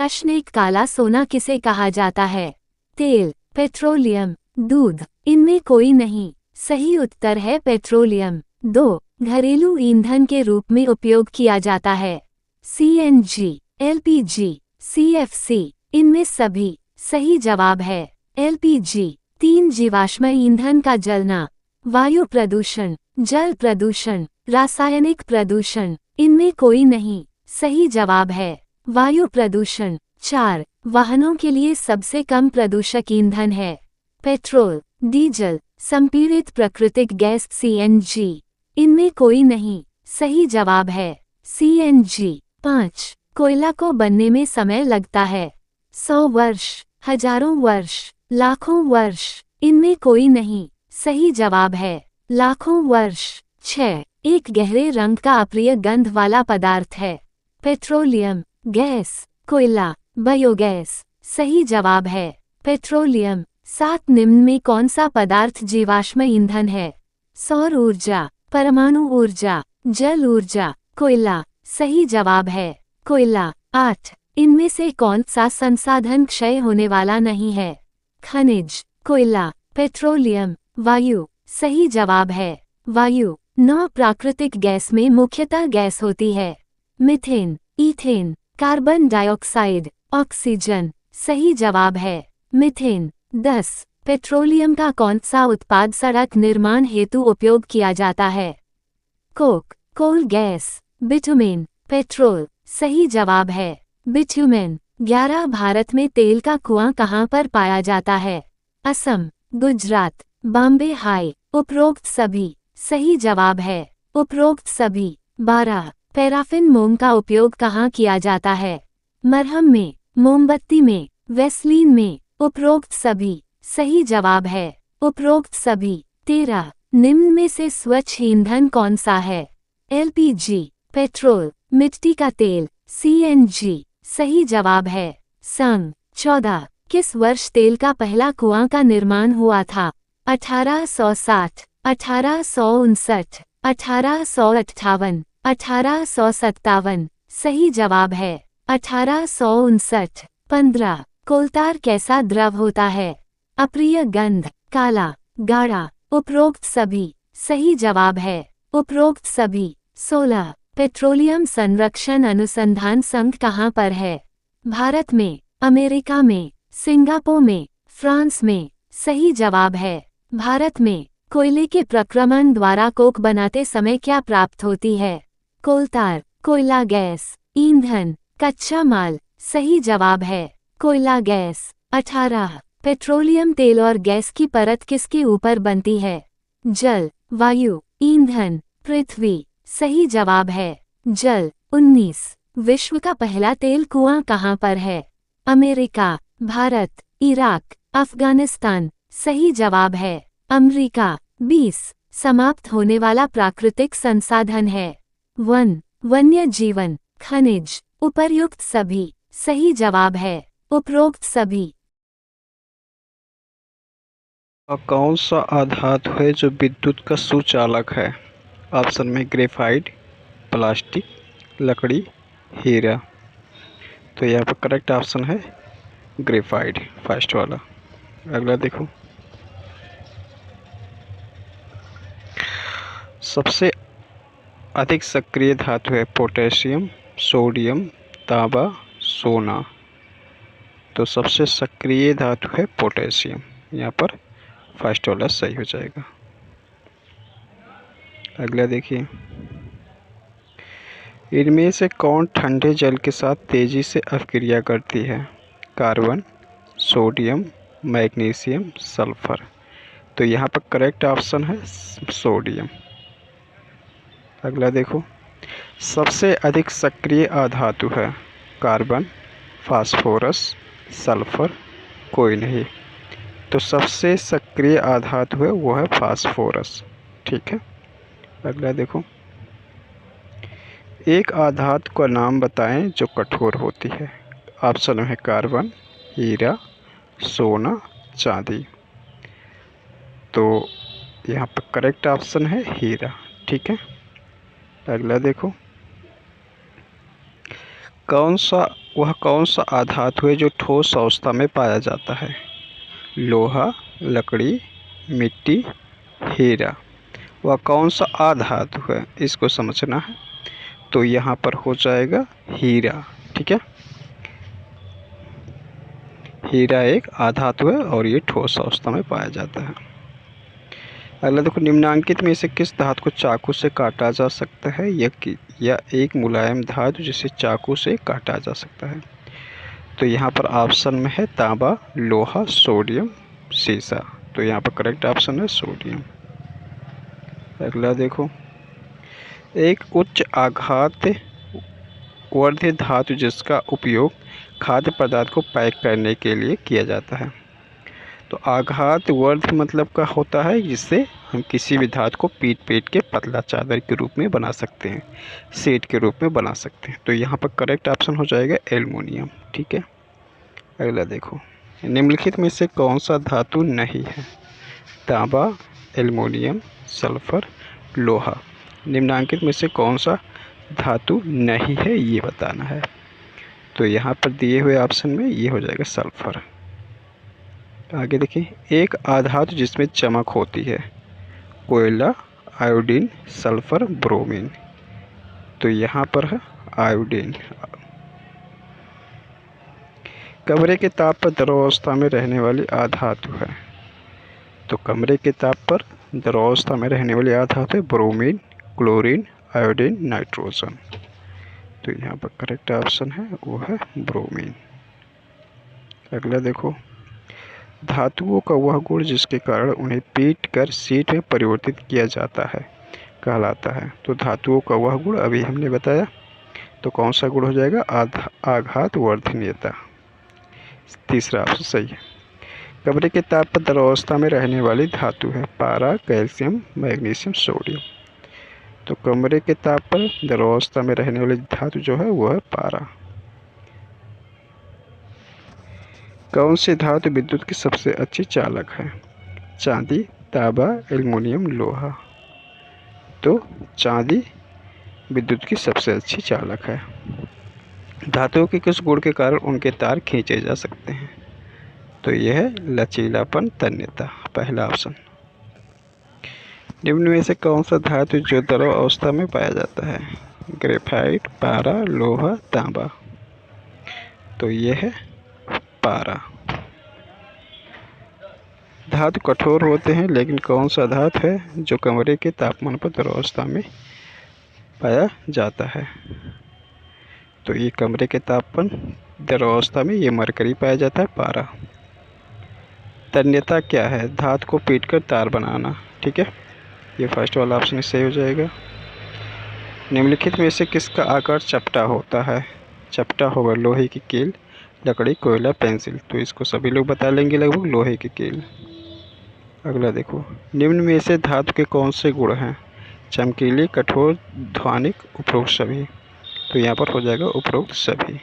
प्रश्न 1, काला सोना किसे कहा जाता है? तेल, पेट्रोलियम, दूध, इनमें कोई नहीं। सही उत्तर है पेट्रोलियम। 2, घरेलू ईंधन के रूप में उपयोग किया जाता है? CNG, LPG, CFC, इनमें सभी। सही जवाब है LPG। 3, जीवाश्म ईंधन का जलना, वायु प्रदूषण, जल प्रदूषण, रासायनिक प्रदूषण, इनमें कोई नहीं। सही जवाब है वायु प्रदूषण। 4, वाहनों के लिए सबसे कम प्रदूषक ईंधन है? पेट्रोल, डीजल, संपीड़ित प्राकृतिक गैस CNG, इनमें कोई नहीं। सही जवाब है CNG। 5, कोयला को बनने में समय लगता है? 100 वर्ष, हजारों वर्ष, लाखों वर्ष, इनमें कोई नहीं। सही जवाब है लाखों वर्ष। 6, एक गहरे रंग का अप्रिय गंध वाला पदार्थ है? पेट्रोलियम, गैस, कोयला, बायोगैस, सही जवाब है पेट्रोलियम। 7, निम्न में कौन सा पदार्थ जीवाश्म ईंधन है? सौर ऊर्जा, परमाणु ऊर्जा, जल ऊर्जा, कोयला, सही जवाब है कोयला। 8, इनमें से कौन सा संसाधन क्षय होने वाला नहीं है? खनिज, कोयला, पेट्रोलियम, वायु, सही जवाब है वायु। 9, प्राकृतिक गैस में मुख्यतः गैस होती है? Methane, ethane, carbon dioxide, oxygen, सही जवाब है मीथेन। 10, पेट्रोलियम का कौन सा उत्पाद सड़क निर्माण हेतु उपयोग किया जाता है? Coke, coal gas, bitumen, petrol, सही जवाब है बिटुमेन। 11, भारत में तेल का कुआं कहाँ पर पाया जाता है? असम, गुजरात, बॉम्बे हाई, उपरोक्त सभी, सही जवाब है उपरोक्त सभी। 12, पैराफिन मोम का उपयोग कहाँ किया जाता है? मरहम में, मोमबत्ती में, वैसलीन में, उपरोक्त सभी, सही जवाब है उपरोक्त सभी। 13, निम्न में से स्वच्छ ईंधन कौन सा है? LPG, पेट्रोल, मिट्टी का तेल, CNG, सही जवाब है संग। 14, किस वर्ष तेल का पहला कुआं का निर्माण हुआ था? 1860, 1859, 1858, 1857, सही जवाब है 1859। 15, कोलतार कैसा द्रव होता है? अप्रिय गंध, काला, गाढ़ा, उपरोक्त सभी, सही जवाब है उपरोक्त सभी। 16, पेट्रोलियम संरक्षण अनुसंधान संघ कहाँ पर है? भारत में, अमेरिका में, सिंगापुर में, फ्रांस में, सही जवाब है भारत में। कोयले के प्रक्रमण द्वारा कोक बनाते समय क्या प्राप्त होती है? कोलतार, कोयला गैस, ईंधन, कच्चा माल, सही जवाब है कोयला गैस। 18, पेट्रोलियम तेल और गैस की परत किसके ऊपर बनती है? जल, वायु, ईंधन, पृथ्वी, सही जवाब है जल। 19, विश्व का पहला तेल कुआं कहाँ पर है? अमेरिका, भारत, इराक, अफगानिस्तान, सही जवाब है अमेरिका। 20, समाप्त होने वाला प्राकृतिक संसाधन है? वन, वन्य जीवन, खनिज, उपर्युक्त सभी, सही जवाब है उपरोक्त सभी। कौन सा आधातु है जो विद्युत का सुचालक है? ऑप्शन में ग्रेफाइट, प्लास्टिक, लकड़ी, हीरा। तो यहाँ पर करेक्ट ऑप्शन है ग्रेफाइट, फर्स्ट वाला। अगला देखो, सबसे अधिक सक्रिय धातु है? पोटेशियम, सोडियम, तांबा, सोना। तो सबसे सक्रिय धातु है पोटेशियम, यहाँ पर फर्स्ट वाला सही हो जाएगा। अगला देखिए, इनमें से कौन ठंडे जल के साथ तेजी से अपक्रिया करती है? Carbon, sodium, magnesium, sulphur. तो यहाँ पर करेक्ट ऑप्शन है सोडियम। अगला देखो, सबसे अधिक सक्रिय अधातु है? कार्बन, फास्फोरस, सल्फर, कोई नहीं। तो सबसे सक्रिय अधातु है वो है फास्फोरस। ठीक है। अगला देखो, एक आधातु का नाम बताएं जो कठोर होती है? ऑप्शन में है कार्बन, हीरा, सोना, चांदी। तो यहाँ पर करेक्ट ऑप्शन है हीरा। ठीक है। अगला देखो, वह कौन सा आधातु है जो ठोस अवस्था में पाया जाता है? लोहा, लकड़ी, मिट्टी, हीरा। वह कौन सा आधातु है, इसको समझना है। तो यहाँ पर हो जाएगा हीरा। ठीक है, हीरा एक आधातु है और ये ठोस अवस्था में पाया जाता है। अगला देखो, निम्नांकित में से किस धातु को चाकू से काटा जा सकता है? या एक मुलायम धातु जिसे चाकू से काटा जा सकता है। तो यहाँ पर ऑप्शन में है तांबा, लोहा, सोडियम, सीसा। तो यहाँ पर करेक्ट ऑप्शन है सोडियम। अगला देखो, एक उच्च आघात वर्धी धातु जिसका उपयोग खाद्य पदार्थ को पैक करने के लिए किया जाता है। तो आघात वर्ध मतलब का होता है जिससे हम किसी भी धातु को पीट के पतला चादर के रूप में बना सकते हैं, शीट के रूप में बना सकते हैं। तो यहाँ पर करेक्ट ऑप्शन हो जाएगा एल्युमिनियम। ठीक है, अगला देखो, निम्नलिखित में से कौन सा धातु नहीं है? तांबा, एल्युमिनियम, सल्फर, लोहा। निम्नांकित में से कौन सा धातु नहीं है ये बताना है। तो यहाँ पर दिए हुए ऑप्शन में ये हो जाएगा सल्फर। आगे देखिए, एक आधातु जिसमें चमक होती है। कोयला, आयोडीन, सल्फर, ब्रोमीन। तो यहाँ पर है आयोडीन। कमरे के ताप पर द्रवावस्था में रहने वाली आधातु है। तो कमरे के ताप पर द्रवावस्था में रहने वाली आधातु है ब्रोमीन, क्लोरीन, आयोडीन, नाइट्रोजन। तो यहाँ पर करेक्ट ऑप्शन है वो है ब्रोमीन। अगला देखो, धातुओं का वह गुण जिसके कारण उन्हें पीट कर शीट में परिवर्तित किया जाता है कहलाता है। तो धातुओं का वह गुण अभी हमने बताया, तो कौन सा गुण हो जाएगा? आघात वर्धनीयता। तीसरा ऑप्शन सही है। कमरे के ताप पर द्रवावस्था में रहने वाली धातु है पारा, कैल्शियम, मैग्नीशियम, सोडियम। तो कमरे के ताप पर द्रवावस्था में रहने वाली धातु जो है वह है पारा। कौन सी धातु विद्युत की सबसे अच्छी चालक है? चांदी, तांबा, एल्युमिनियम, लोहा। तो चांदी विद्युत की सबसे अच्छी चालक है। धातुओं के किस गुण के कारण उनके तार खींचे जा सकते हैं? तो यह है लचीलापन, तन्यता। पहला ऑप्शन। निम्न में से कौन सा धातु जो द्रव अवस्था में पाया जाता है? ग्रेफाइट, पारा, लोहा, तांबा। तो यह है पारा। धातु कठोर होते हैं, लेकिन कौन सा धातु है जो कमरे के तापमान पर द्रवावस्था में पाया जाता है? तो ये कमरे के तापमान द्रवावस्था में ये मरकरी पाया जाता है, पारा। तन्यता क्या है? धातु को पीटकर तार बनाना। ठीक है, ये फर्स्ट वाला ऑप्शन सही हो जाएगा। निम्नलिखित में से किसका आकार चपटा होता है? चपटा होगा लोहे की कील, लकड़ी, कोयला, पेंसिल। तो इसको सभी लोग बता लेंगे लगभग, लोहे की कील। अगला देखो, निम्न में से धातु के कौन से गुण हैं? चमकीली, कठोर, ध्वनिक, उपरोक्त सभी। तो यहाँ पर हो जाएगा उपरोक्त सभी।